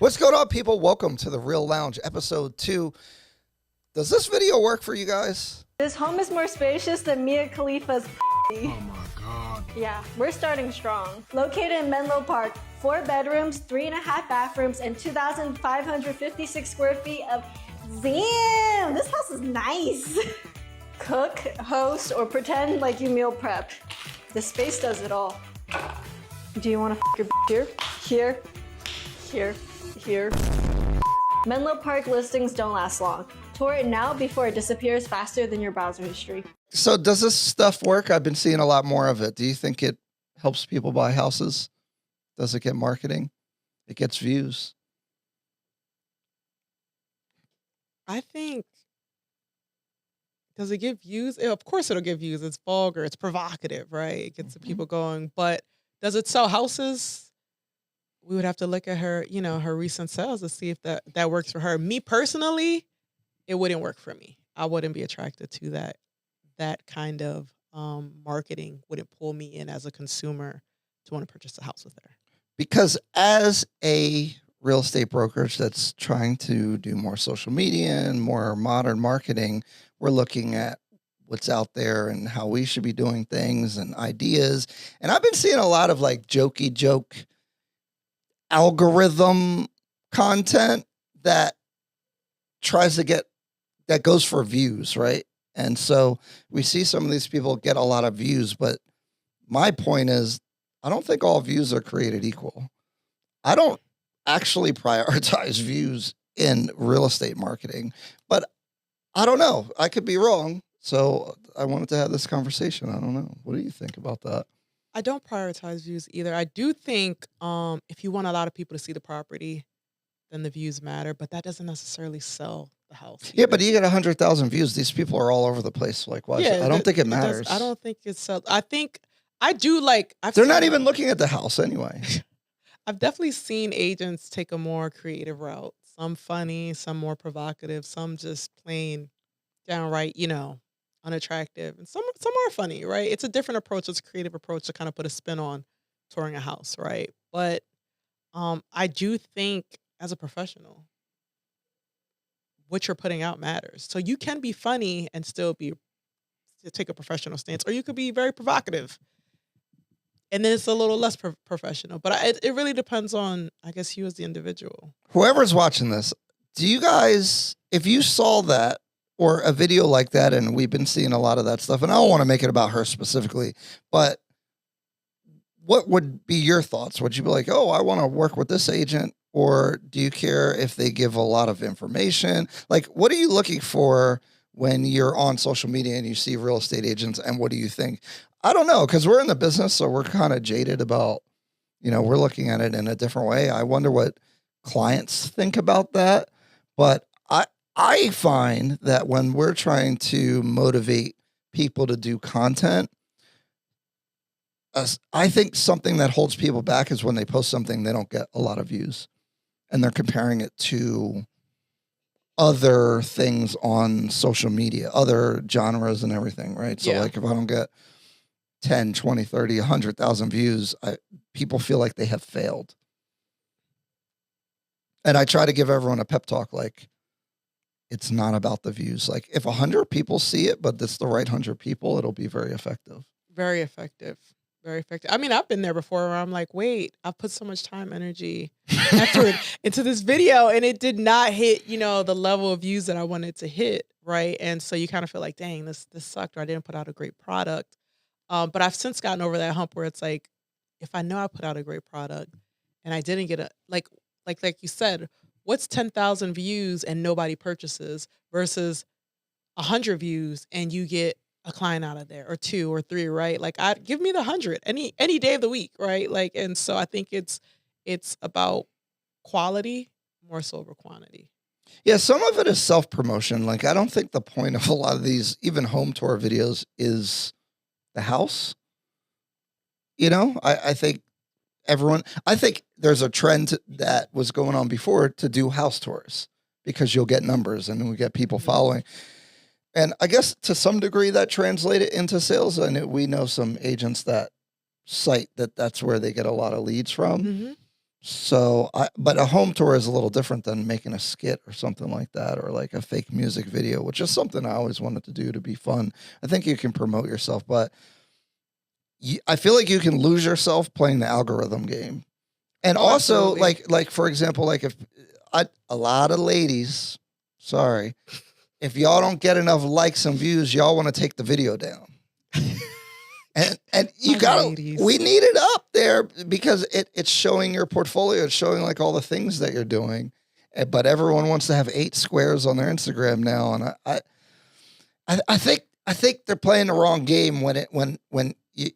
What's going on, people? Welcome to the Real Lounge, episode 2. Does this video work for you guys? This home is more spacious than Mia Khalifa's. Oh my God. Yeah, we're starting strong. Located in Menlo Park, 4 bedrooms, 3.5 bathrooms, and 2,556 square feet of damn, this house is nice. Cook, host, or pretend like you meal prep. The space does it all. Do you want to f your here, here, here? Menlo Park listings don't last long. Tour it now before it disappears faster than your browser history. So does this stuff work? I've been seeing a lot more of it. Do you think it helps people buy houses? Does it get marketing? It gets views? I think, does it give views? Of course it'll give views. It's vulgar. It's provocative, right? It gets the people going. But does it sell houses? We would have to look at her, her recent sales to see if that works for her. Me personally, it wouldn't work for me. I wouldn't be attracted to that. That kind of marketing wouldn't pull me in as a consumer to want to purchase a house with her. Because as a real estate brokerage that's trying to do more social media and more modern marketing, we're looking at what's out there and how we should be doing things and ideas. And I've been seeing a lot of like jokey joke algorithm content that tries to get, that goes for views, right? And so we see some of these people get a lot of views, but my point is, I don't think all views are created equal. I don't actually prioritize views in real estate marketing, but I don't know. I could be wrong. So I wanted to have this conversation. I don't know. What do you think about that? I don't prioritize views either. I do think if you want a lot of people to see the property, then the views matter, but that doesn't necessarily sell the house. Yeah, but you get 100,000 views. These people are all over the place. Like, why? Yeah, I don't think it matters. I don't think it's sell. I think I do like. They're not even looking at the house anyway. I've definitely seen agents take a more creative route. Some funny, some more provocative, some just plain downright, unattractive, and some are funny, right? It's a different approach. It's a creative approach to kind of put a spin on touring a house, right? But I do think as a professional, what you're putting out matters. So you can be funny and still take a professional stance, or you could be very provocative, and then it's a little less professional. But it really depends on, I guess, you as the individual. Whoever's watching this, do you guys, if you saw that or a video like that, and we've been seeing a lot of that stuff, and I don't want to make it about her specifically, but what would be your thoughts? Would you be like, oh, I want to work with this agent? Or do you care if they give a lot of information? Like, what are you looking for when you're on social media and you see real estate agents, and what do you think? I don't know, because we're in the business, so we're kind of jaded about, we're looking at it in a different way. I wonder what clients think about that. But I find that when we're trying to motivate people to do content, I think something that holds people back is when they post something, they don't get a lot of views, and they're comparing it to other things on social media, other genres and everything, right? So like if I don't get 10, 20, 30, 100,000 views, people feel like they have failed. And I try to give everyone a pep talk, like, it's not about the views. Like if 100 people see it, but it's the right 100 people, it'll be very effective. Very effective. Very effective. I mean, I've been there before where I'm like, wait, I've put so much time, energy, effort into this video, and it did not hit, the level of views that I wanted to hit, right? And so you kind of feel like, dang, this sucked, or I didn't put out a great product. But I've since gotten over that hump where it's like, if I know I put out a great product and I didn't get like you said, what's 10,000 views and nobody purchases versus 100 views and you get a client out of there, or 2 or 3, right? Like, give me the 100 any day of the week, right? Like, and so I think it's about quality more so over quantity. Yeah, some of it is self-promotion. Like, I don't think the point of a lot of these, even home tour videos, is the house. I think I think there's a trend that was going on before to do house tours because you'll get numbers and we get people following. And I guess to some degree that translated into sales. And we know some agents that cite that that's where they get a lot of leads from. Mm-hmm. So, but a home tour is a little different than making a skit or something like that, or like a fake music video, which is something I always wanted to do to be fun. I think you can promote yourself, but I feel like you can lose yourself playing the algorithm game. And also, absolutely. like for example, like if a lot of ladies, sorry, if y'all don't get enough likes and views, y'all want to take the video down. And you My gotta, ladies. we need it up there because it's showing your portfolio. It's showing like all the things that you're doing. But everyone wants to have 8 squares on their Instagram now. And I think they're playing the wrong game when you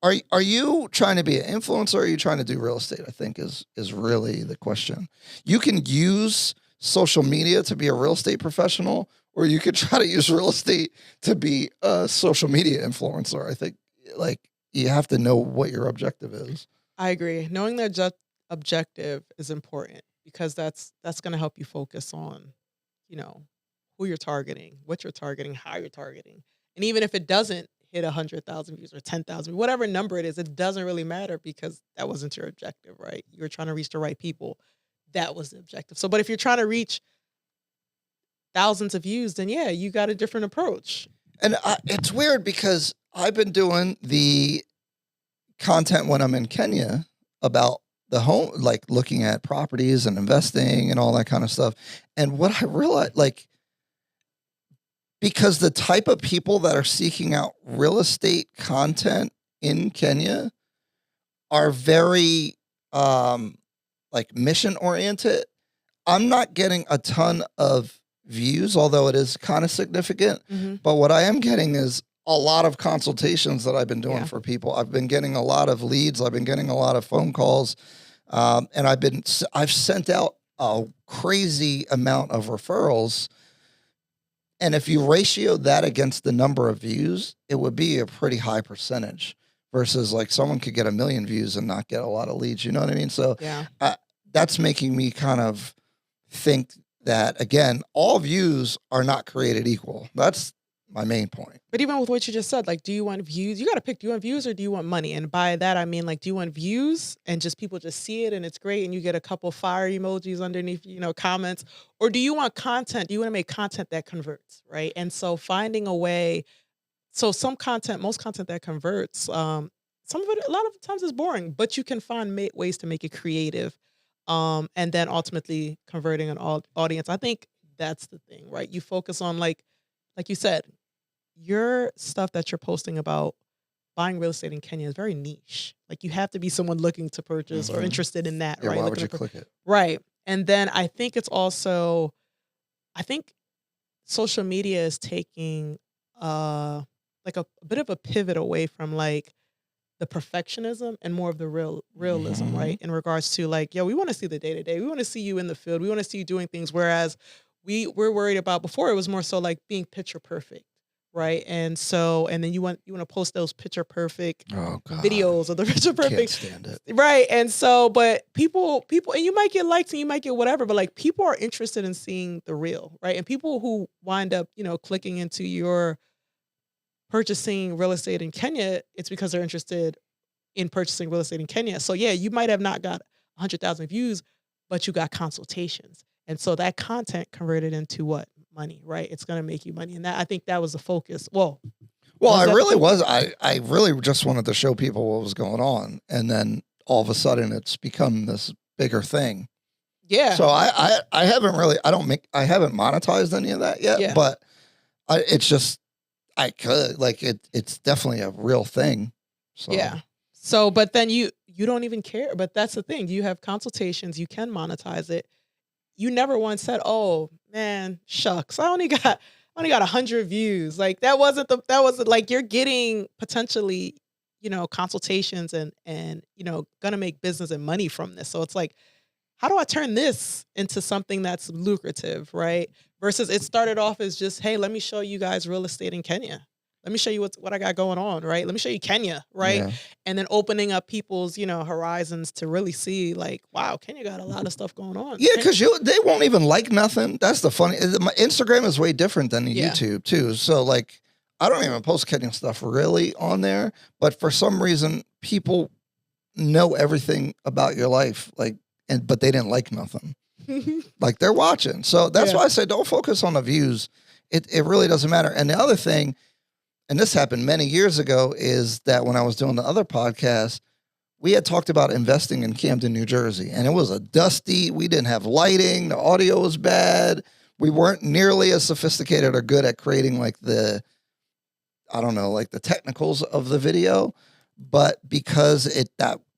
are you trying to be an influencer or are you trying to do real estate? I think is really the question. You can use social media to be a real estate professional, or you could try to use real estate to be a social media influencer. I think like you have to know what your objective is. I agree. Knowing the objective is important because that's going to help you focus on, who you're targeting, what you're targeting, how you're targeting. And even if it doesn't hit 100,000 views or 10,000, whatever number it is, it doesn't really matter because that wasn't your objective, right? You were trying to reach the right people. That was the objective. So, but if you're trying to reach thousands of views, then yeah, you got a different approach. And it's weird because I've been doing the content when I'm in Kenya about the home, like looking at properties and investing and all that kind of stuff. And what I realized, like, because the type of people that are seeking out real estate content in Kenya are very, like mission oriented. I'm not getting a ton of views, although it is kind of significant. Mm-hmm. But what I am getting is a lot of consultations that I've been doing Yeah. for people. I've been getting a lot of leads. I've been getting a lot of phone calls. And I've sent out a crazy amount of referrals. And if you ratio that against the number of views, it would be a pretty high percentage versus like someone could get 1 million views and not get a lot of leads. You know what I mean? So Yeah. that's making me kind of think that, again, all views are not created equal. That's my main point. But even with what you just said, like, do you want views? You got to pick, do you want views or do you want money? And by that, I mean, like, do you want views and just people just see it and it's great and you get a couple fire emojis underneath, comments? Or do you want content? Do you want to make content that converts, right? And so finding a way, so most content that converts, some of it, a lot of times is boring, but you can find ways to make it creative and then ultimately converting an audience. I think that's the thing, right? You focus on like you said, your stuff that you're posting about buying real estate in Kenya is very niche. Like you have to be someone looking to purchase or interested in that, Yeah, right? why would Looking you to click it? Right. And then I think it's also, I think social media is taking like a bit of a pivot away from like the perfectionism and more of the realism, Mhm. right? In regards to like, we want to see the day to day. We want to see you in the field. We want to see you doing things. Whereas we're worried about before it was more so like being picture perfect, right? And then you want to post those picture perfect Oh God, videos of the picture can't perfect, stand it. right? And so, but people, and you might get likes and you might get whatever, but like people are interested in seeing the real, right? And people who wind up, clicking into your purchasing real estate in Kenya, it's because they're interested in purchasing real estate in Kenya. So yeah, you might have not got 100,000 views, but you got consultations. And so that content converted into what? Money, right? It's going to make you money. And that, I think that was the focus. Well, I really just wanted to show people what was going on. And then all of a sudden it's become this bigger thing. yeah. So I haven't really, I haven't monetized any of that yet, Yeah. but it's just, I could like it's definitely a real thing. So Yeah. So, but then you don't even care. But that's the thing. You have consultations. You can monetize it. You never once said, "Oh man, shucks, I only got 100 views." Like that wasn't like you're getting potentially, consultations and gonna make business and money from this. So it's like, how do I turn this into something that's lucrative, right? Versus it started off as just, hey, let me show you guys real estate in Kenya. Let me show you what I got going on, right? Let me show you Kenya, right? Yeah. And then opening up people's, horizons to really see like, wow, Kenya got a lot of stuff going on. Yeah, because they won't even like nothing. That's the funny. My Instagram is way different than Yeah. YouTube too. So like, I don't even post Kenyan stuff really on there. But for some reason, people know everything about your life, like, but they didn't like nothing. Like they're watching. So that's why I say don't focus on the views. It really doesn't matter. And the other thing, and this happened many years ago, is that when I was doing the other podcast, we had talked about investing in Camden, New Jersey, and it was a dusty, we didn't have lighting, the audio was bad. We weren't nearly as sophisticated or good at creating like the technicals of the video, but because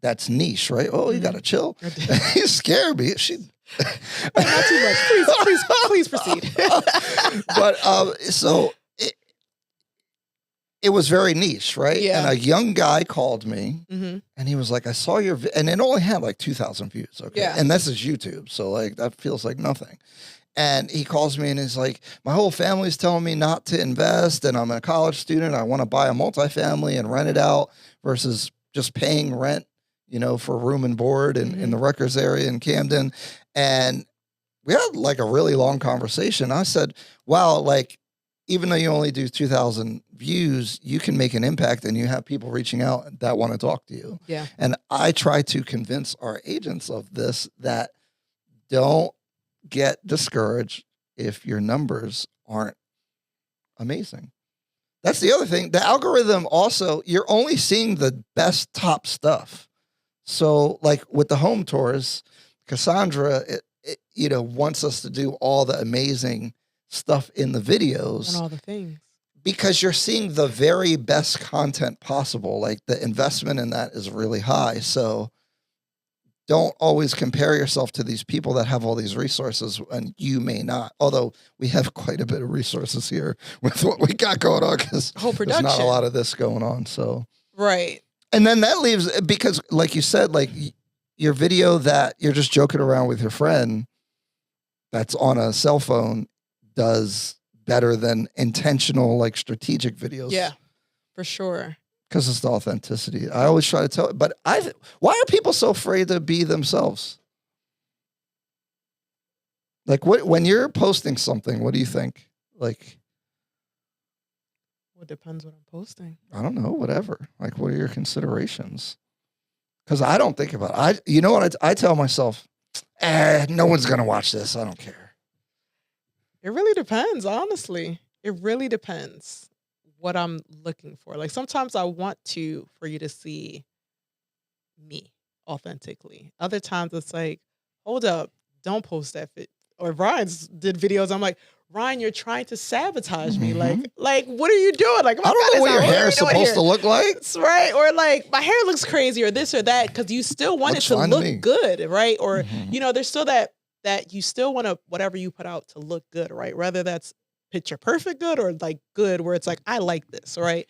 that's niche, right? Oh, you gotta chill. You scare me. Not too much. Please proceed. But so it was very niche, right? Yeah. And a young guy called me, Mm-hmm. and he was like, "I saw your," and it only had like 2,000 views. Okay, Yeah. and this is YouTube, so like that feels like nothing. And he calls me and he's like, "My whole family's telling me not to invest, and I'm a college student. I want to buy a multifamily and rent it out versus just paying rent, for room and board in the Rutgers area in Camden." And we had like a really long conversation. I said, "Wow, like even though you only do 2,000 views, you can make an impact, and you have people reaching out that want to talk to you." Yeah. And I try to convince our agents of this, that don't get discouraged if your numbers aren't amazing. That's the other thing. The algorithm also, you're only seeing the best top stuff. So like with the home tours, Cassandra, wants us to do all the amazing stuff in the videos. And all the things. Because you're seeing the very best content possible. Like the investment in that is really high. So don't always compare yourself to these people that have all these resources and you may not. Although we have quite a bit of resources here with what we got going on, because Whole there's production. not a lot of this going on. So Right. and then that leaves, because like you said, like your video that you're just joking around with your friend that's on a cell phone does better than intentional, like strategic videos. Yeah, for sure. Because it's the authenticity. I always try to tell, but why are people so afraid to be themselves? Like when you're posting something, what do you think? Like, Well, it depends what I'm posting. I don't know, whatever. Like, what are your considerations? Because I don't think about it. You know what? I tell myself, no one's going to watch this. I don't care. It really depends, honestly. It really depends what I'm looking for. Like sometimes I want for you to see me authentically. Other times it's like, hold up, don't post that fit. Or Ryan's did videos. I'm like, Ryan, you're trying to sabotage me. Like, what are you doing? Like, oh my I don't God, know what your are hair you is doing supposed here? to look like. That's right. Or like, my hair looks crazy or this or that, because you still want Looks it to fine to look me. good, right? Or, there's still that you still want to, whatever you put out to look good, right? Whether that's picture perfect good or like good where it's like, I like this, right?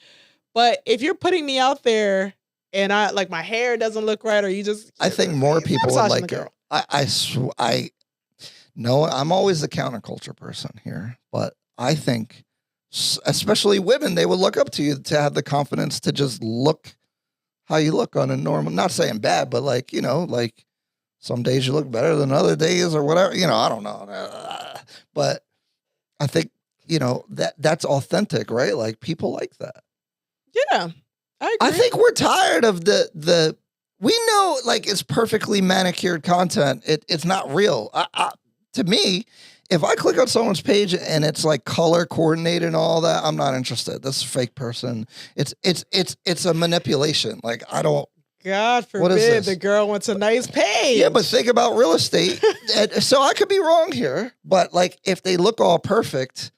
But if you're putting me out there and I like my hair doesn't look right, or you just, I think more people would like girl. it. I know I'm always the counterculture person here, but I think especially women, they would look up to you to have the confidence to just look how you look on a normal, not saying bad, but like, like some days you look better than other days or whatever, I don't know. But I think, that's authentic, right? Like people like that. Yeah, I agree. I think we're tired of the we know like it's perfectly manicured content. It's not real. To me, if I click on someone's page and it's like color coordinated and all that, I'm not interested. That's a fake person. It's a manipulation. Like I don't. God What is forbid this? the girl wants a nice page. Yeah, but think about real estate. So I could be wrong here, but like if they look all perfect,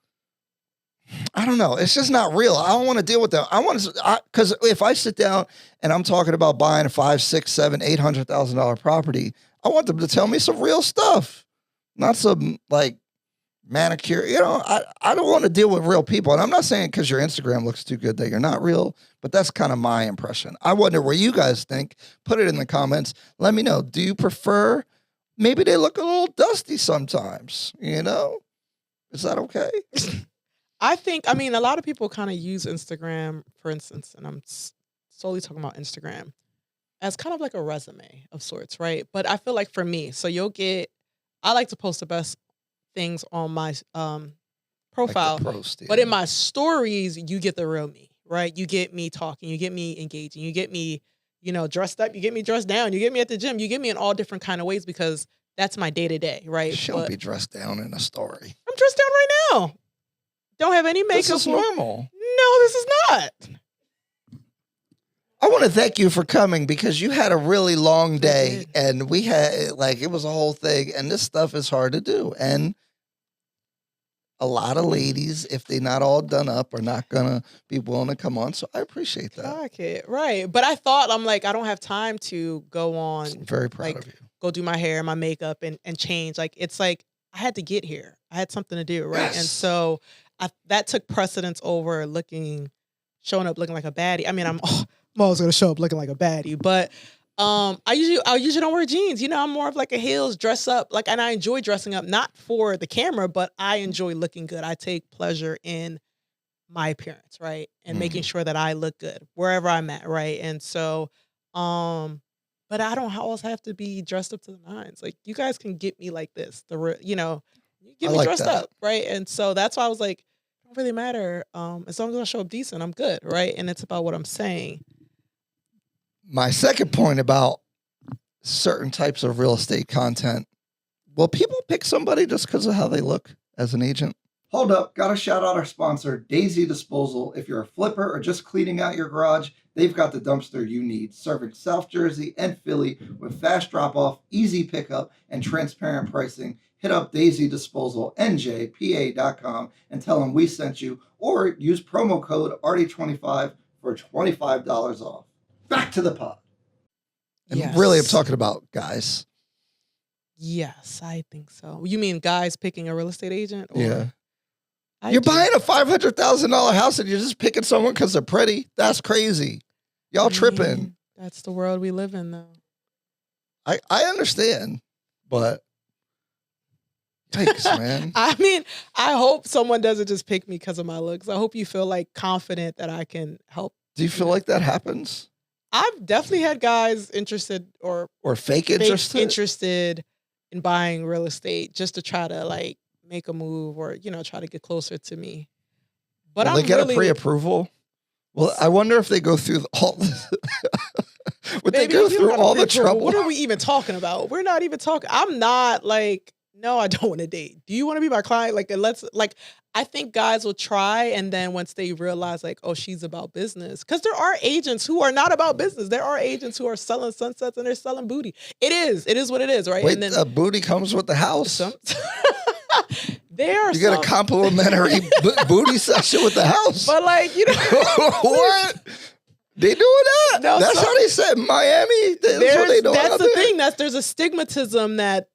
I don't know. It's just not real. I don't want to deal with that. I want to, because if I sit down and I'm talking about buying a $500,000, $600,000, $700,000, $800,000 property, I want them to tell me some real stuff, not some like manicure. I don't want to deal with real people. And I'm not saying because your Instagram looks too good that you're not real, but that's kind of my impression. I wonder what you guys think. Put it in the comments. Let me know. Do you prefer? Maybe they look a little dusty sometimes. Is that okay? I mean, a lot of people kind of use Instagram, for instance, and I'm solely talking about Instagram, as kind of like a resume of sorts, right? But I feel like for me, so I like to post the best things on my profile, Like the post, yeah. but in my stories, you get the real me, right? You get me talking, you get me engaging, you get me, dressed up, you get me dressed down, you get me at the gym, you get me in all different kind of ways because that's my day to day, right? She'll be dressed down in a story. I'm dressed down right now. Don't have any makeup. This is normal. No, this is not. I want to thank you for coming because you had a really long day and we had it was a whole thing and this stuff is hard to do. And a lot of ladies, if they're not all done up, are not going to be willing to come on. So I appreciate that. Okay, right. But I thought, I'm like, I don't have time to go on. I'm very proud of you. Go do my hair, my makeup and change. Like, it's like, I had to get here. I had something to do, right? Yes. And so that took precedence over showing up looking like a baddie. I mean, I'm always going to show up looking like a baddie, but I usually don't wear jeans. I'm more of like a heels, dress up, and I enjoy dressing up, not for the camera, but I enjoy looking good. I take pleasure in my appearance, right? And making sure that I look good wherever I'm at, right? And so, but I don't always have to be dressed up to the nines. Like, you guys can get me like this, you get me dressed up, right? And so that's why I was like, it don't really matter. As long as I show up decent, I'm good, right? And it's about what I'm saying. My second point about certain types of real estate content. Will people pick somebody just because of how they look as an agent? Hold up. Got to shout out our sponsor, Daisy Disposal. If you're a flipper or just cleaning out your garage, they've got the dumpster you need, serving South Jersey and Philly with fast drop-off, easy pickup, and transparent pricing. Hit up Daisy Disposal, njpa.com, and tell them we sent you, or use promo code Ardhi25 for $25 off. Back to the pod. And Yes. really, I'm talking about guys. Yes, I think so. You mean guys picking a real estate agent? Or Yeah. I You're do. buying a $500,000 house and you're just picking someone because they're pretty. That's crazy. Y'all tripping. I mean, that's the world we live in, though. I understand, but yikes, man. I mean, I hope someone doesn't just pick me because of my looks. I hope you feel like confident that I can help. Do you feel like that happens? I've definitely had guys interested or Fake interested in buying real estate just to try to make a move or try to get closer to me. But Will they get a pre-approval? Well, I wonder if they go through all this. Would they go through all the trouble? What are we even talking about? We're not even talking. I'm not no, I don't want to date. Do you want to be my client? I think guys will try, and then once they realize, oh, she's about business, because there are agents who are not about business. There are agents who are selling sunsets and they're selling booty. It is what it is, right? Wait, and then booty comes with the house. You get a complimentary booty session with the house. But what? They doing that? No, that's how they said in Miami. That's what they doing. That's the thing. There's a stigmatism that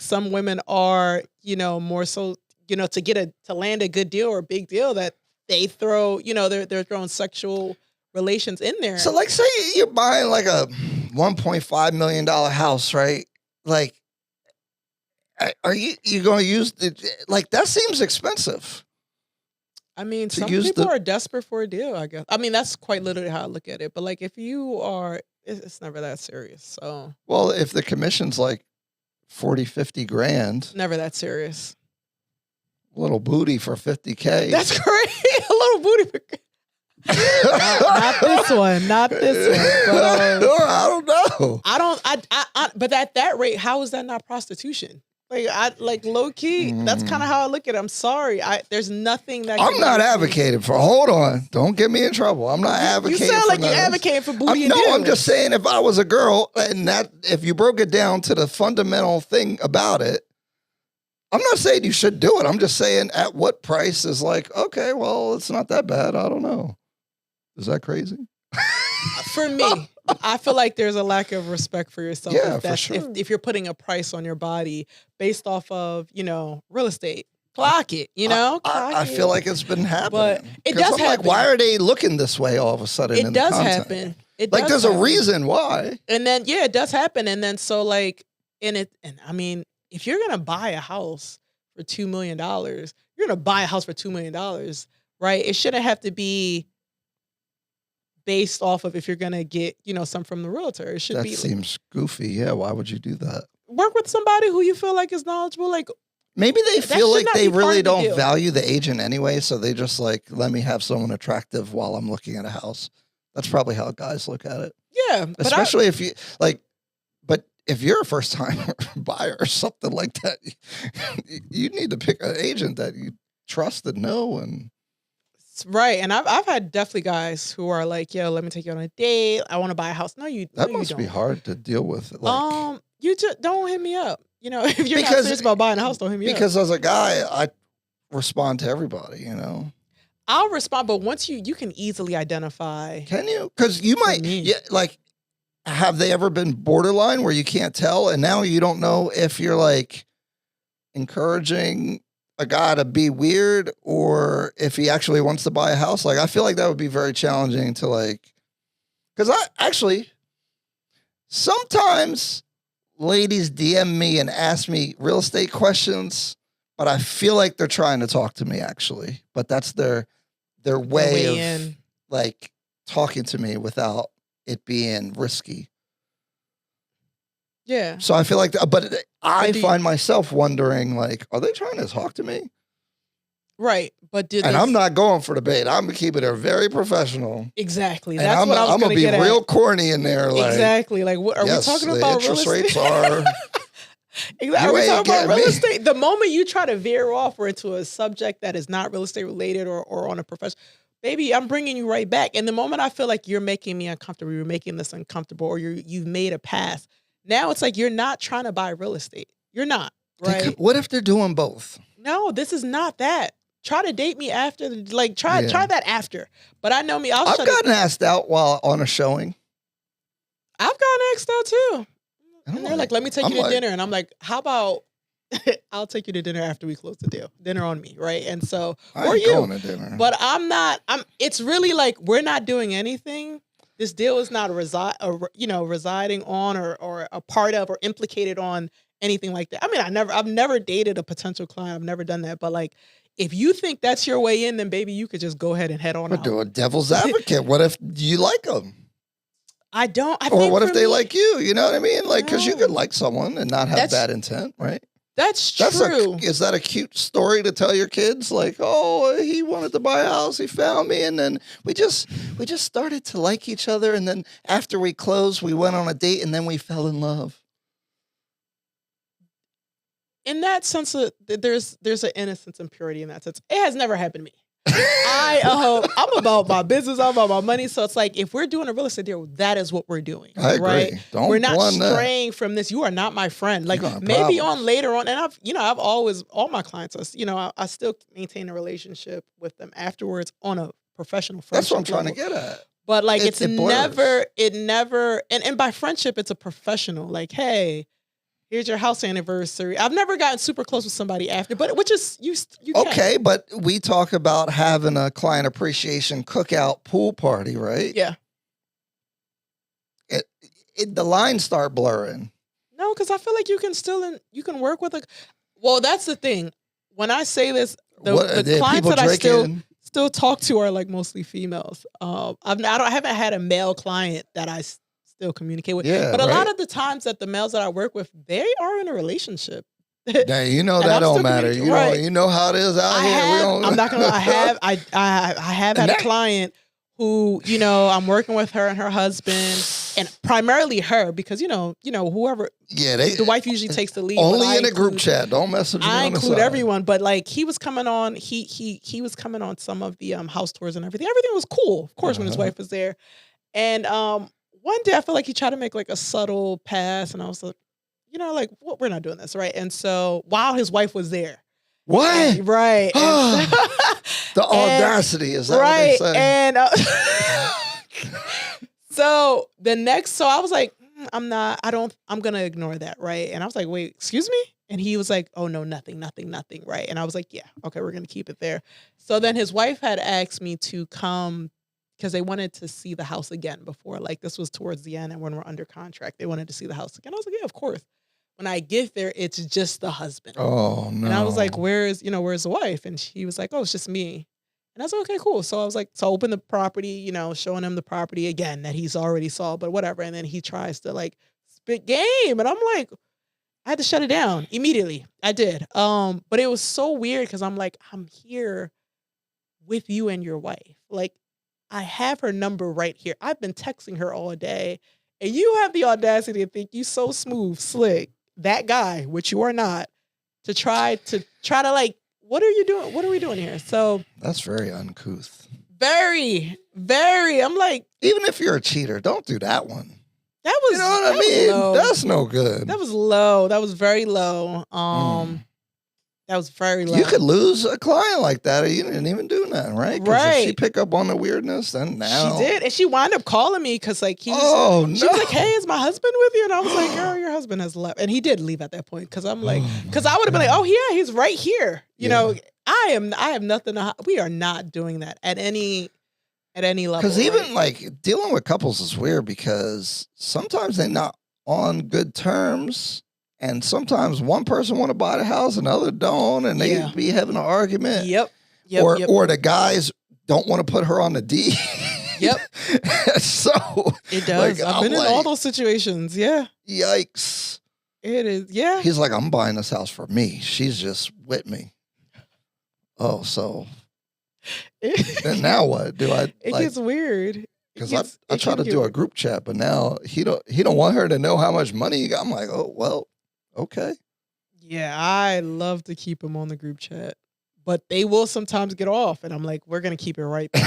some women are more so to land a good deal or a big deal that they throw they're throwing sexual relations in there. So say you're buying a $1.5 million house, right? Are you going to use that seems expensive. I mean, some people are desperate for a deal, I guess. I mean, that's quite literally how I look at it. But if you are, it's never that serious. So, well, if the commission's 40, 50 grand, never that serious. A little booty for $50K. That's great. A little booty for not this one. Not this one. But, I don't know. I but at that rate, how is that not prostitution? Low key. That's kind of how I look at it. I'm sorry. There's nothing that I'm not advocating for. Hold on. Don't get me in trouble. I'm not advocating. You sound for like you're advocating for booty. I'm just saying if I was a girl and if you broke it down to the fundamental thing about it, I'm not saying you should do it. I'm just saying at what price is okay, well, it's not that bad. I don't know. Is that crazy? For me, I feel like there's a lack of respect for yourself. Yeah, for sure. If you're putting a price on your body based off of, real estate, clock it, I feel like it's been happening. But it does happen. Why are they looking this way all of a sudden? It does happen. There's a reason why. And then, it does happen. And then, I mean, if you're going to buy a house for $2 million, you're going to buy a house for $2 million, right? It shouldn't have to be based off of if you're going to get, some from the realtor. It should that be. That seems goofy. Yeah. Why would you do that? Work with somebody who you feel like is knowledgeable. Maybe they feel like they really don't value the agent anyway. So they just let me have someone attractive while I'm looking at a house. That's probably how guys look at it. Yeah, but especially if you like. But if you're a first time buyer or something like that, you need to pick an agent that you trust and know. And right, and I've had definitely guys who are like, "Yo, let me take you on a date. I want to buy a house." No, you must be don't. hard to deal with. Like, You just don't hit me up. You know, if you're not Because- serious about buying a house, don't hit me up. because as a guy, I respond to everybody. You know, I'll respond, but once you can easily identify. can you? Because you might, me. yeah. Like, have they ever been borderline where you can't tell, and now you don't know if you're like encouraging a guy to be weird or if he actually wants to buy a house? Like, I feel like that would be very challenging to like, because I actually sometimes ladies DM me and ask me real estate questions, but I feel like they're trying to talk to me actually, but that's their way of in. like talking to me without it being risky. Yeah. So I feel like, but I do you- find myself wondering, like, are they trying to talk to me? Right. But And I'm not going for the bait. I'm keeping it very professional. Exactly. And That's I'm what I was gonna going to be get real at. corny in there. Like, Exactly. Like, what are yes, we talking the about? interest Real rates estate? are. Exactly. Are You we ain't talking about getting real me. estate? The moment you try to veer off or into a subject that is not real estate related or on a profession, baby, I'm bringing you right back. And the moment I feel like you're making me uncomfortable, you're making this uncomfortable, or you've made a pass. Now it's like you're not trying to buy real estate. You're not, right? What if they're doing both? No, this is not that. Try to date me after, like try Yeah. that after. But I know me. I've gotten asked out while on a showing. I've gotten asked out too. I'm And they're like, let me take I'm you to like- dinner. And I'm like, how about I'll take you to dinner after we close the deal. Dinner on me, right? And so, I or ain't you. going to dinner. But it's really like we're not doing anything. This deal is not residing on or a part of or implicated on anything like that. I mean, I've never dated a potential client. I've never done that. But like, if you think that's your way in, then baby, you could just go ahead and head on But out. do a devil's advocate. What if you like them? I don't. Or think what for if they me- like you? You know what I mean? Like, because you No. could like someone and not have That's bad intent, right? That's That's true. is that a cute story to tell your kids? Like, oh, he wanted to buy a house, he found me, and then we just started to like each other, and then after we closed, we went on a date, and then we fell in love. In that sense, there's an innocence and purity in that sense. It has never happened to me. I'm about my business. I'm about my money. So it's like if we're doing a real estate deal, that is what we're doing. I agree. Right? Don't we're not blend that. straying from this. You are not my friend. Like gonna have maybe problems. on later on, and I've always all my clients. I still maintain a relationship with them afterwards on a professional friendship. That's what I'm trying to level. get at. But like It it blurs. never, and by friendship, it's a professional. Like, hey, here's your house anniversary. I've never gotten super close with somebody after, but which is you can. Okay, but we talk about having a client appreciation cookout pool party, right? Yeah. The lines start blurring. No, because I feel like you can work with a. Well, that's the thing. When I say this, the clients that I still talk to are like mostly females. I haven't had a male client that I still communicate with. Yeah, but a right. lot of the times that the males that I work with, they are in a relationship. Now, you know And that I'm don't still matter. You right. know, you know how it is out here. I'm not gonna lie, I have had a client who, I'm working with her and her husband, and primarily her because whoever Yeah, the wife usually takes the lead. but only I in a group include- chat. Don't message me I on the include side. everyone, but like he was coming on, he was coming on some of the house tours and everything. Everything was cool, of course, when his wife was there. And one day I feel like he tried to make like a subtle pass, and I was like, what? We're not doing this, right? And so while his wife was there, What? right? and- The audacity is that right, what they say? and so I was like, I'm gonna ignore that, right? And I was like, wait, excuse me? And he was like, oh no, nothing, right? And I was like, yeah, okay, we're gonna keep it there. So then his wife had asked me to come because they wanted to see the house again before, like this was towards the end and when we're under contract, they wanted to see the house again. I was like, yeah, of course. When I get there, it's just the husband. Oh no! And I was like, where's the wife? And she was like, oh, it's just me. And I was like, okay, cool. So I was like, so I opened the property, showing him the property again that he's already saw, but whatever. And then he tries to like spit game. And I'm like, I had to shut it down immediately. I did. But it was so weird because I'm like, I'm here with you and your wife. Like, I have her number right here. I've been texting her all day. And you have the audacity to think you so smooth, slick, that guy, which you are not, to try to like, what are you doing? What are we doing here? So That's very uncouth. very, very. I'm like, Even if you're a cheater, don't do that one. that was, You know what I that was mean? low. That's no good. That was low. That was very low. That was very low. You could lose a client like that, or you didn't even do nothing, right? 'Cause if she Right. pick up on the weirdness, then now She did, and she wound up calling me because like he was. Oh She no! was like, "Hey, is my husband with you?" And I was like, "Girl, your husband has left," and he did leave at that point because I'm like, Oh, because I would have been like, "Oh yeah, he's right here." You Yeah. know, I have nothing to. We are not doing that at any level. Because even right? like dealing with couples is weird because sometimes they're not on good terms, and sometimes one person want to buy the house and the other don't, and they Yeah. be having an argument. Yep. Or the guys don't want to put her on the D. Yep. So It does. like, I've I'm been in all like, those situations. Yeah, yikes. it is. Yeah. He's like, I'm buying this house for me. She's just with me. Oh, so then now what? Do I It like? gets weird. Because I try to do a group chat, but now he don't want her to know how much money he got. I'm like, oh well, okay. Yeah, I love to keep them on the group chat, but they will sometimes get off, and I'm like, we're gonna keep it right back.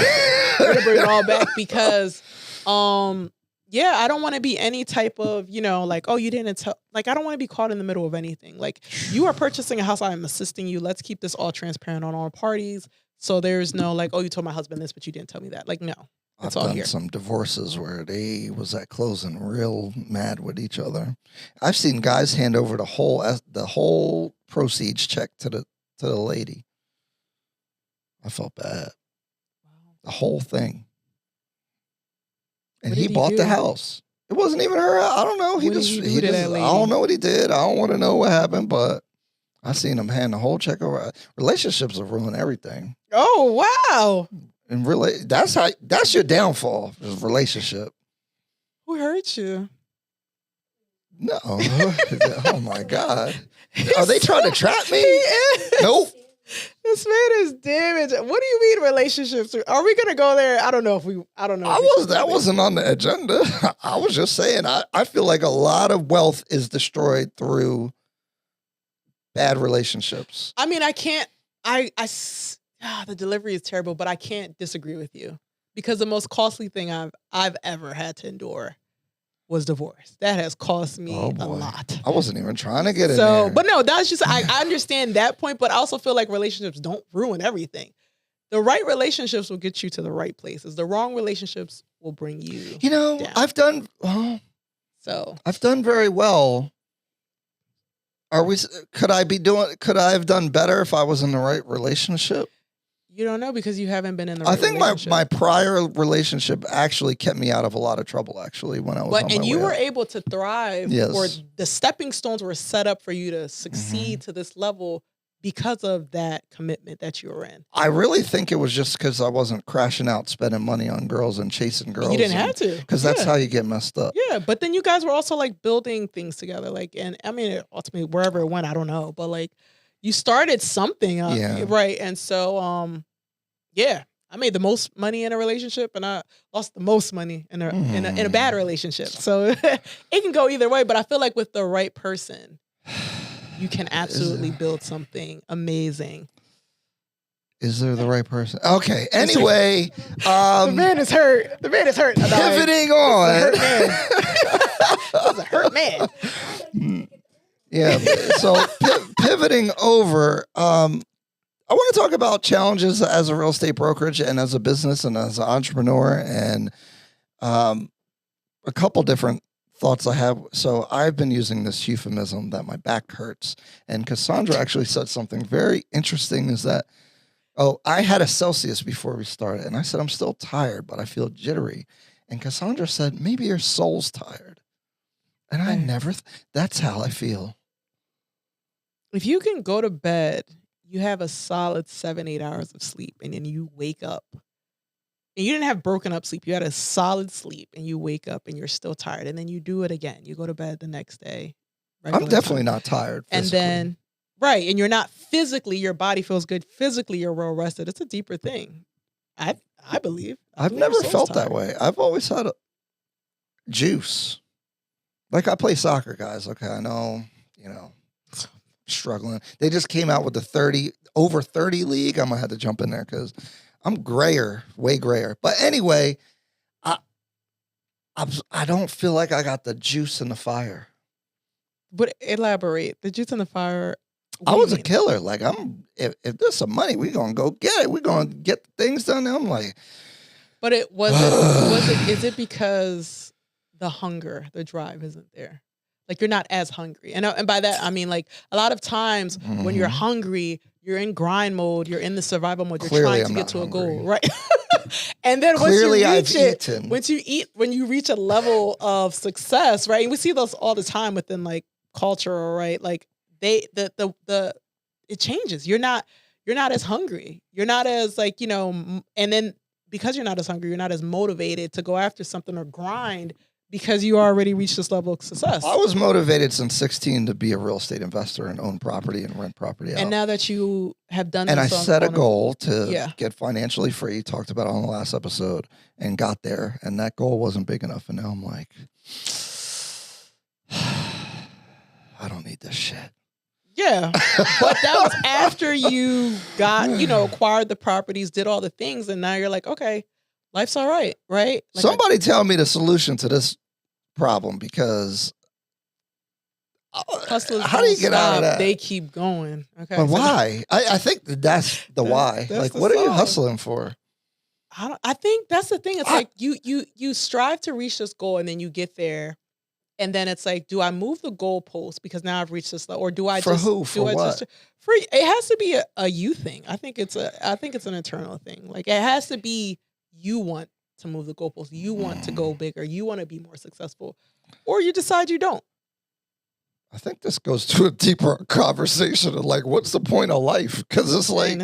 We're gonna bring it all back because, yeah, I don't want to be any type of, like, oh, you didn't tell. Like, I don't want to be caught in the middle of anything. Like, you are purchasing a house, I am assisting you. Let's keep this all transparent on all parties. So there's no like, oh, you told my husband this, but you didn't tell me that. Like, no, I've it's all done here. some divorces where they was at closing real mad with each other. I've seen guys hand over the whole proceeds check to the lady. I felt bad. The whole thing. And What he did he bought do? the house. It wasn't even her. I don't know. What did he do to that I lady? don't know what he did. I don't want to know what happened, but I seen him hand the whole check over. Relationships will ruin everything. Oh wow, And really, that's your downfall, is relationship. who hurt you? No. Oh my God. Are they trying to trap me? He is. Nope. This man is damaged. What do you mean relationships? Are we gonna go there? I don't know. That wasn't on the agenda. I was just saying, I feel like a lot of wealth is destroyed through bad relationships. I mean, I can't. The delivery is terrible, but I can't disagree with you because the most costly thing I've ever had to endure was divorce. That has cost me Oh, a boy. lot. I wasn't even trying to get in there. But no, that's just I understand that point, but I also feel like relationships don't ruin everything. The right relationships will get you to the right places. The wrong relationships will bring you. down. I've done very well. Could I have done better if I was in the right relationship? You don't know because you haven't been in the right I think relationship. my prior relationship actually kept me out of a lot of trouble, actually, when I was on my you way were up. able to thrive, Yes. or the stepping stones were set up for you to succeed to this level because of that commitment that you were in. I really think it was just because I wasn't crashing out, spending money on girls and chasing girls. You didn't have to. Because that's how you get messed up. Yeah, but then you guys were also like building things together. Like, and I mean, ultimately, wherever it went, I don't know. But like, you started something, Yeah. right? And so, yeah, I made the most money in a relationship, and I lost the most money in a bad relationship. So it can go either way. But I feel like with the right person, you can absolutely build something amazing. Is there the right person? Okay. Anyway, The man is hurt. The man is hurt. pivoting Hurt on. man. That's a hurt man. Yeah. So pivoting over, I want to talk about challenges as a real estate brokerage and as a business and as an entrepreneur, and a couple different thoughts I have. So I've been using this euphemism that my back hurts, and Cassandra actually said something very interesting, is that, I had a Celsius before we started, and I said, I'm still tired, but I feel jittery. And Cassandra said, maybe your soul's tired. And I never, that's how I feel. If you can go to bed, you have a solid 7-8 hours of sleep, and then you wake up. And you didn't have broken up sleep. You had a solid sleep, and you wake up, and you're still tired. And then you do it again. You go to bed the next day. I'm regular definitely time. not tired And physically. then, right, and you're not physically, your body feels good. Physically, you're well rested. It's a deeper thing. I believe. I've believe your never soul's felt that tired. way. I've always had a juice. Like I play soccer, guys. Okay, I know, struggling. They just came out with the over 30 league. I'm gonna have to jump in there because I'm grayer, way grayer. But anyway, I don't feel like I got the juice in the fire. But elaborate. The juice in the fire. I was a killer. Like if there's some money, we're gonna go get it. We're gonna get things done. I'm like, but is it because the hunger, the drive isn't there? Like you're not as hungry. And by that I mean like a lot of times when you're hungry, you're in grind mode, you're in the survival mode, you're Clearly, trying to I'm get not to a hungry. goal, right? And then Clearly, once you reach I've it, when you reach a level of success, right? And we see those all the time within like culture, right? Like it changes. You're not as hungry. You're not as like, and then because you're not as hungry, you're not as motivated to go after something or grind because you already reached this level of success. I was motivated since 16 to be a real estate investor and own property and rent property out. And now that you have done and this I set a goal to get financially free, talked about it on the last episode, and got there. And that goal wasn't big enough. And now I'm like, I don't need this shit. Yeah. But that was after you got, acquired the properties, did all the things. And now you're like, okay, life's all right. Right. Like somebody tell me the solution to this problem because hustlers how do you get out of that? They keep going. Okay. But why? I think that's the why. That's like, the what are you song. hustling for? I think that's the thing. It's like you strive to reach this goal and then you get there. And then it's like, do I move the goalpost because now I've reached this level, or do I for just who? For what? It has to be a you thing. I think it's an internal thing. Like it has to be you want to move the goalpost, you want to go bigger, you want to be more successful, or you decide you don't. I think this goes to a deeper conversation of like, what's the point of life? Because it's like,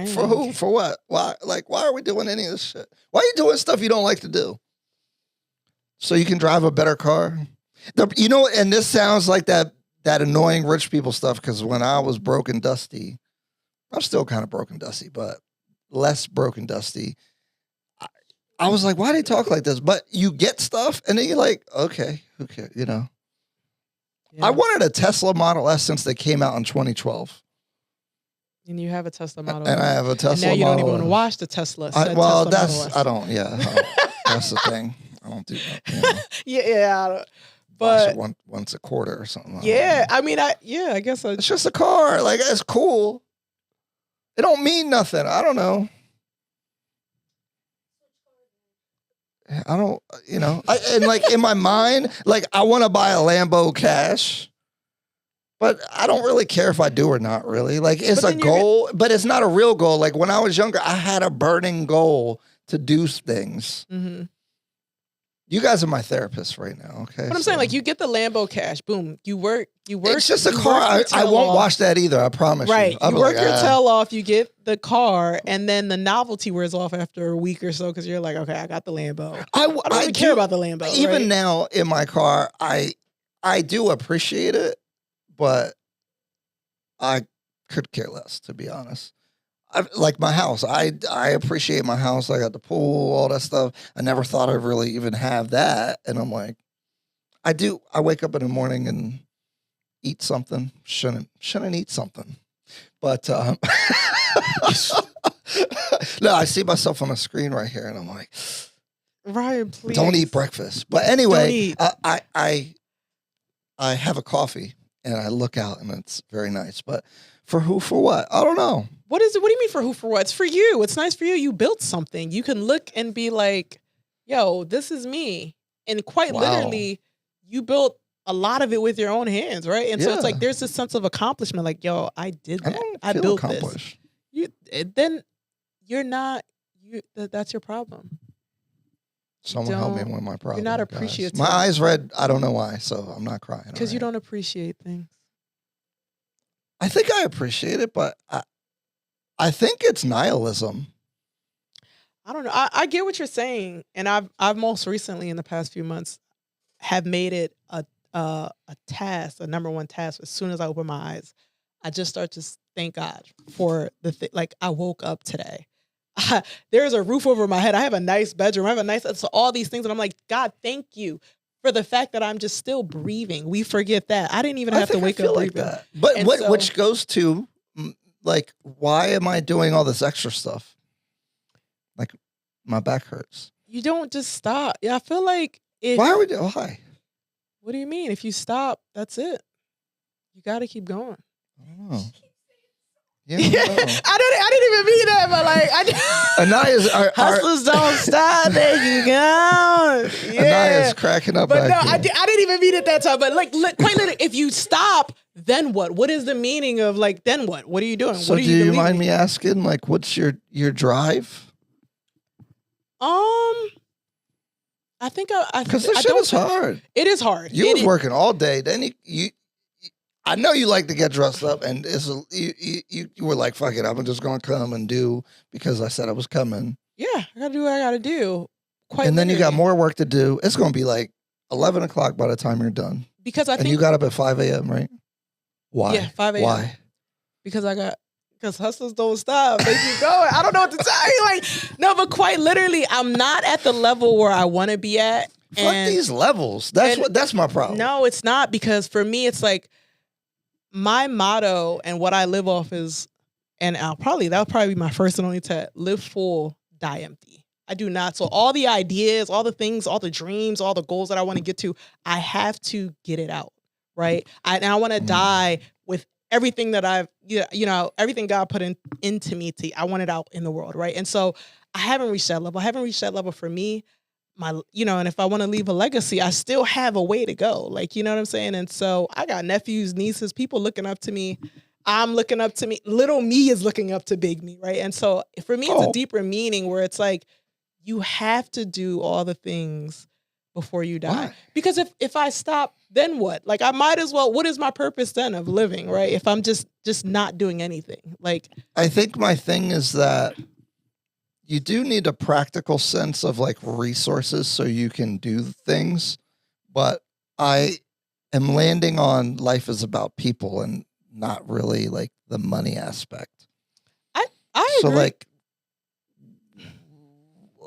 for who? For what? Why? Like, why are we doing any of this shit? Why are you doing stuff you don't like to do? So you can drive a better car? And this sounds like that annoying rich people stuff, because when I was broke and dusty, I'm still kind of broke and dusty, but less broke and dusty. I was like, why do they talk like this? But you get stuff, and then you're like, okay, who cares? Yeah. I wanted a Tesla Model S since they came out in 2012. And you have a Tesla Model. And I have a Tesla and now you Model. don't even want to watch the Tesla. Yeah. That's the thing. I don't do that. Yeah. But watch it once a quarter or something. Yeah. I mean, I guess it's just a car. Like, it's cool. It don't mean nothing. I don't know. I don't, and like in my mind, like I want to buy a Lambo cash, but I don't really care if I do or not really. Like it's a goal, but it's not a real goal. Like when I was younger, I had a burning goal to do things. Mm-hmm. You guys are my therapist right now, okay? But I'm saying, like, you get the Lambo cash, boom. You work. It's just a car. I won't watch that either. I promise you. Right. You work your tail off. You get the car, and then the novelty wears off after a week or so because you're like, okay, I got the Lambo. I don't really care about the Lambo. Even now in my car, I do appreciate it, but I could care less, to be honest. Like my house, I appreciate my house. I got the pool, all that stuff. I never thought I'd really even have that. And I'm like, I do. I wake up in the morning and eat something. Shouldn't eat something. But no, I see myself on the screen right here and I'm like, Ryan, please. Don't eat breakfast. But anyway, I have a coffee and I look out and it's very nice. But for who, for what? I don't know. What is it? What do you mean for who, for what? It's for you. It's nice for you. You built something. You can look and be like, yo, this is me. And quite literally, you built a lot of it with your own hands, right? And so it's like, there's this sense of accomplishment. Like, yo, I did that. I built this. Then you're not, that's your problem. Someone help me with my problem. You're not appreciative. My eyes red. I don't know why, so I'm not crying. Because you don't appreciate things. I think I appreciate it, but I think it's nihilism. I don't know. I get what you're saying, and I've most recently in the past few months have made it a task, a number one task. As soon as I open my eyes, I just start to thank God for the thing. Like I woke up today. there's a roof over my head. I have a nice bedroom. I have a nice, so all these things. And I'm like, God, thank you for the fact that I'm just still breathing. We forget that. I didn't even have to wake up like breathing. that. But which goes to like, why am I doing all this extra stuff? Like, my back hurts. You don't just stop. Yeah, I feel like why? What do you mean? If you stop, that's it. You got to keep going. I don't know. Yeah, I didn't even mean that, but like, Anaya's hustlers don't stop. They keep going. Yeah. Anaya's cracking up. But no, I didn't even mean it that time. But like, quite literally, if you stop, then what? What is the meaning of like, then what? What are you doing? So what are do you mind me asking, like, what's your drive? I think because this shit is hard. It is hard. You was working all day. Then you I know you like to get dressed up, and you were like, fuck it, I'm just gonna come and do because I said I was coming. Yeah, I gotta do what I gotta do. Then you got more work to do. It's gonna be like 11 o'clock by the time you're done. Because I think you got up at 5 a.m., right? Why? Yeah, 5 a.m. Why? Because hustlers don't stop. They keep going. I don't know what to tell you. Like, no, but quite literally, I'm not at the level where I want to be at. Fuck these levels. That's my problem. No, it's not, because for me, it's like my motto and what I live off is, and that'll probably be my first and only live full, die empty. I do not. So all the ideas, all the things, all the dreams, all the goals that I want to get to, I have to get it out, right? I want to die with everything that I've, everything God put into me. I want it out in the world, right? And so I haven't reached that level. I haven't reached that level for me. And if I want to leave a legacy, I still have a way to go. Like, you know what I'm saying? And so I got nephews, nieces, people looking up to me. I'm looking up to me. Little me is looking up to big me, right? And so for me, it's a deeper meaning where it's like, you have to do all the things before you die. Why? Because if I stop, then what? Like, I might as well, what is my purpose then of living, right? If I'm just not doing anything. Like, I think my thing is that you do need a practical sense of like resources so you can do things, but I am landing on life is about people and not really like the money aspect. I agree. So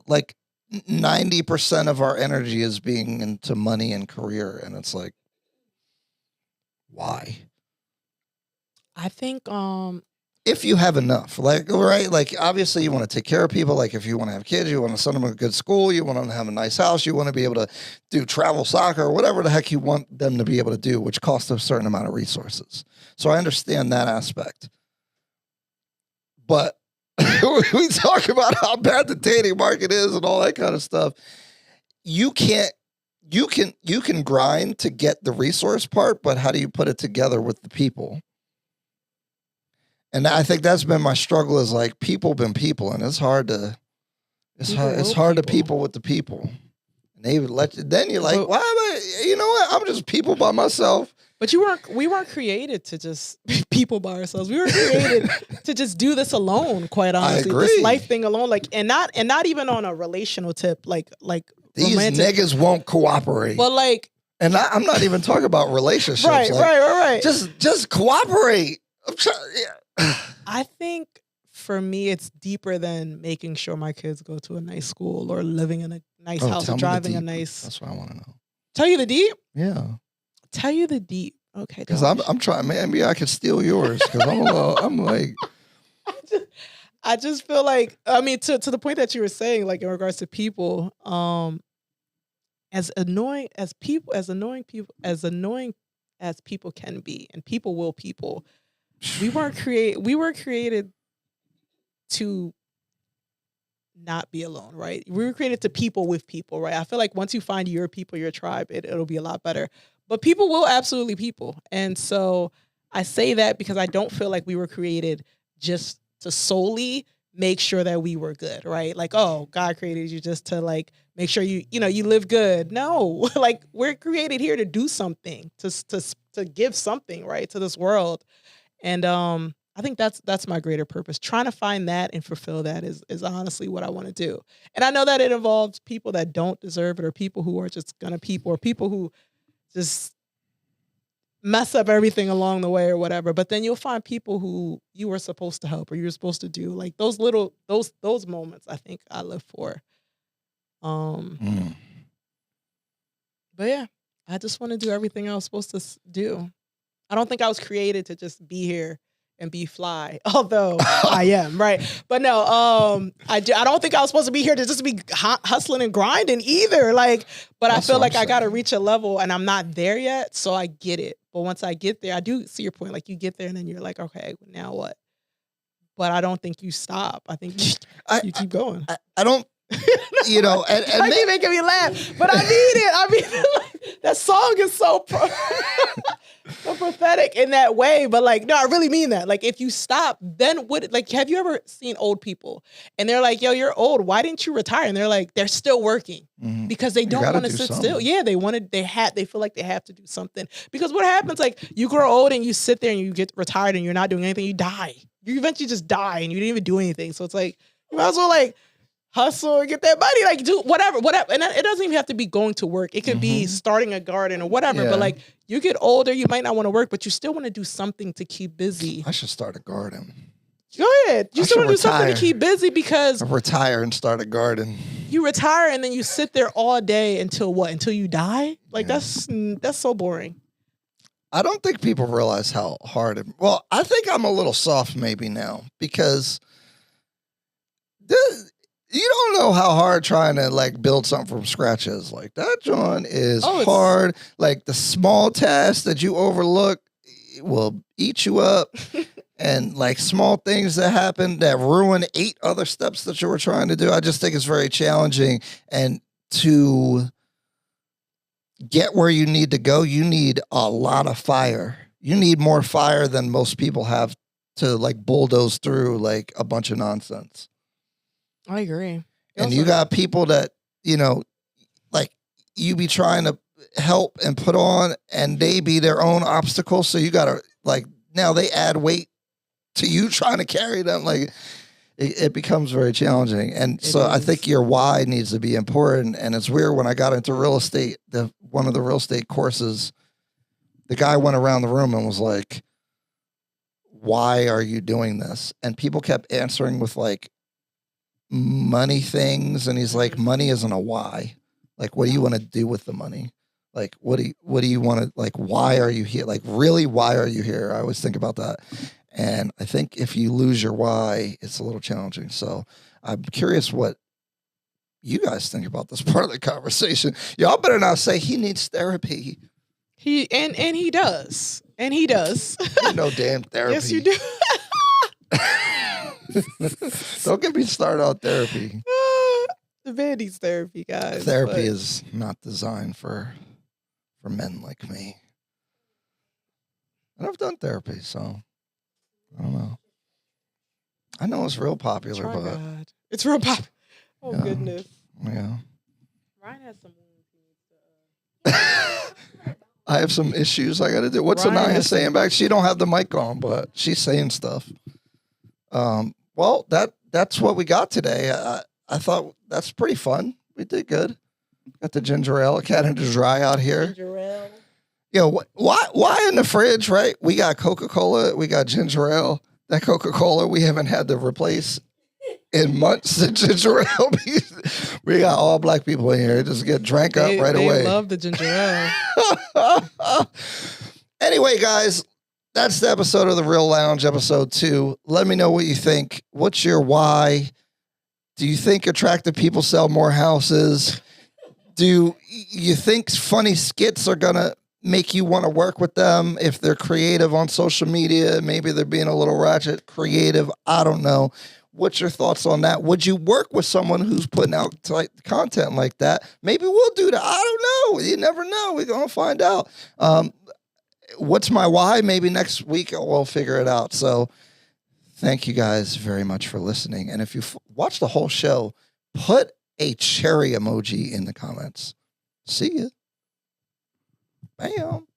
like 90% of our energy is being into money and career, and it's like, why? I think if you have enough, like, right, like obviously you want to take care of people. Like if you want to have kids, you want to send them to a good school, you want them to have a nice house, you want to be able to do travel soccer or whatever the heck you want them to be able to do, which costs a certain amount of resources. So I understand that aspect. But we talk about how bad the dating market is and all that kind of stuff. You can grind to get the resource part, but how do you put it together with the people? And I think that's been my struggle, is like people, and it's hard to people with the people. And they would let you, then you're like, why am I, you know what? I'm just people by myself. But we weren't created to just be people by ourselves. We were created to just do this alone, quite honestly. I agree. This life thing alone, like, and not even on a relational tip, like these romantic. niggas won't cooperate. But like, and I'm not even talking about relationships. Right, like, right. Just cooperate. I'm trying. Yeah. I think for me, it's deeper than making sure my kids go to a nice school or living in a nice house or driving a nice. That's what I want to know. Tell you the deep? Yeah. Tell you the deep. Okay. Because I'm trying. Maybe I could steal yours. Because I'm like. I just feel like, I mean, to the point that you were saying, like in regards to people, as annoying as people can be, and people will people. We weren't created to not be alone, right? We were created to people with people, right? I feel like once you find your people, your tribe, it'll be a lot better. But people will absolutely people. And so I say that because I don't feel like we were created just to solely make sure that we were good, right? Like, oh, God created you just to like make sure you live good. No, like we're created here to do something, to give something, right, to this world. And I think that's my greater purpose. Trying to find that and fulfill that is honestly what I want to do. And I know that it involves people that don't deserve it, or people who are just gonna people, or people who just mess up everything along the way or whatever. But then you'll find people who you were supposed to help or you were supposed to do, like those moments. I think I live for. But yeah, I just want to do everything I was supposed to do. I don't think I was created to just be here and be fly, although I am, right? But no, I don't think I was supposed to be here to just be hustling and grinding either. Like, but I feel like I got to reach a level and I'm not there yet, so I get it. But once I get there, I do see your point. Like, you get there and then you're like, okay, now what? But I don't think you stop. I think you keep going. I don't. You know, and you're making me laugh, but I need it. I mean, like, that song is so so pathetic in that way. But like, no, I really mean that. Like, if you stop, then what? Like, have you ever seen old people and they're like, "Yo, you're old. Why didn't you retire?" And they're like, they're still working because they don't want to sit still. Yeah, they feel like they have to do something because what happens? Like, you grow old and you sit there and you get retired and you're not doing anything. You die. You eventually just die and you didn't even do anything. So it's like you might as well like hustle and get that money, like do whatever. And it doesn't even have to be going to work. It could be starting a garden or whatever. Yeah. But like you get older, you might not want to work, but you still want to do something to keep busy. I should start a garden. Go ahead. You still want to do something to keep busy because I'll retire and start a garden. You retire and then you sit there all day until what? Until you die? Like that's so boring. I don't think people realize how hard well, I think I'm a little soft maybe now because you don't know how hard trying to like build something from scratch is. Like that, John, is hard. Like the small tasks that you overlook will eat you up. And like small things that happen that ruin 8 other steps that you were trying to do. I just think it's very challenging. And to get where you need to go, you need a lot of fire. You need more fire than most people have to like bulldoze through like a bunch of nonsense. I agree. And you got people that, you know, like you be trying to help and put on and they be their own obstacle. So you got to like, now they add weight to you trying to carry them. Like it becomes very challenging. And I think your why needs to be important. And it's weird when I got into real estate, one of the real estate courses, the guy went around the room and was like, why are you doing this? And people kept answering with like, money things, and he's like, money isn't a why. Like, what do you want to do with the money? Like, what do you want to, like, why are you here? Like, really, why are you here? I always think about that. And I think if you lose your why, it's a little challenging. So I'm curious what you guys think about this part of the conversation. Y'all better not say he needs therapy. He does. And he does. No damn therapy. Yes, you do. Don't get me started on therapy. The man needs therapy, guys. Therapy is not designed for men like me. And I've done therapy, so I don't know. I know it's real popular, but God. It's real popular. Oh goodness. Yeah. Ryan has some wounds he needs to. I have some issues I got to do. What's Anaya saying back? She don't have the mic on, but she's saying stuff. Well, that's what we got today. I thought that's pretty fun. We did good. Got the ginger ale, Canada Dry out here. Ginger ale. You know, why in the fridge, right? We got Coca-Cola, we got ginger ale. That Coca-Cola we haven't had to replace in months. The ginger ale. We got all black people in here. Just get drank up right away. They love the ginger ale. Anyway, guys. That's the episode of The Real Lounge, episode 2. Let me know what you think. What's your why? Do you think attractive people sell more houses? Do you think funny skits are going to make you want to work with them if they're creative on social media? Maybe they're being a little ratchet creative. I don't know. What's your thoughts on that? Would you work with someone who's putting out content like that? Maybe we'll do that. I don't know. You never know. We're going to find out. What's my why? Maybe next week we'll figure it out. So thank you guys very much for listening. And if you watch the whole show, put a cherry emoji in the comments. See ya. Bam.